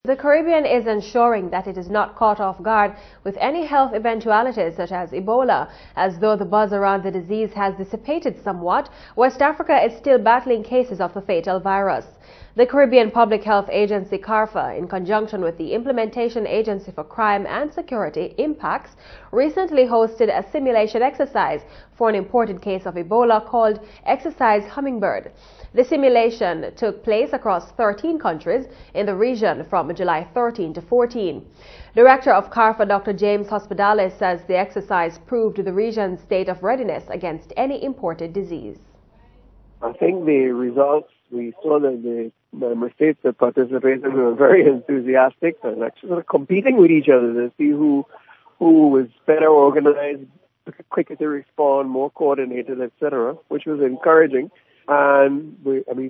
The Caribbean is ensuring that it is not caught off guard with any health eventualities such as Ebola. As though the buzz around the disease has dissipated somewhat, West Africa is still battling cases of the fatal virus. The Caribbean Public Health Agency, CARPHA, in conjunction with the Implementation Agency for Crime and Security, IMPACS, recently hosted a simulation exercise for an imported case of Ebola called Exercise Hummingbird. The simulation took place across 13 countries in the region from July 13 to 14. Director of CARPHA, Dr. James Hospitalis, says the exercise proved the region's state of readiness against any imported disease. I think the results, we saw that the member states that participated were very enthusiastic and actually sort of competing with each other to see who was better organized, quicker to respond, more coordinated, etc., which was encouraging. And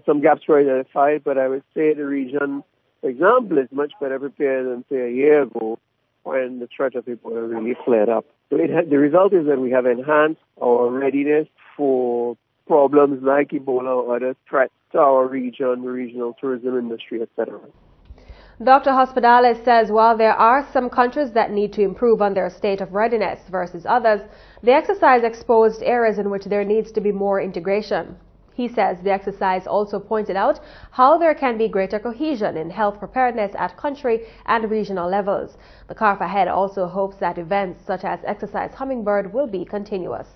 some gaps were identified, but I would say the region, for example, is much better prepared than, say, a year ago when the threat of Ebola really flared up. So the result is that we have enhanced our readiness for problems like Ebola or other threats to our region, the regional tourism industry, etc. Dr. Hospitalis says while there are some countries that need to improve on their state of readiness versus others, the exercise exposed areas in which there needs to be more integration. He says the exercise also pointed out how there can be greater cohesion in health preparedness at country and regional levels. The CARPHA head also hopes that events such as Exercise Hummingbird will be continuous.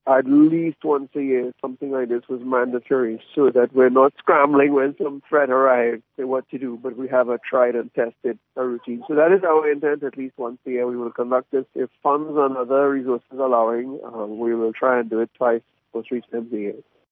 At least once a year, something like this was mandatory so that we're not scrambling when some threat arrives to what to do, but we have a tried and tested routine. So that is our intent. At least once a year we will conduct this. If funds and other resources allowing, we will try and do it twice or 3 times a year.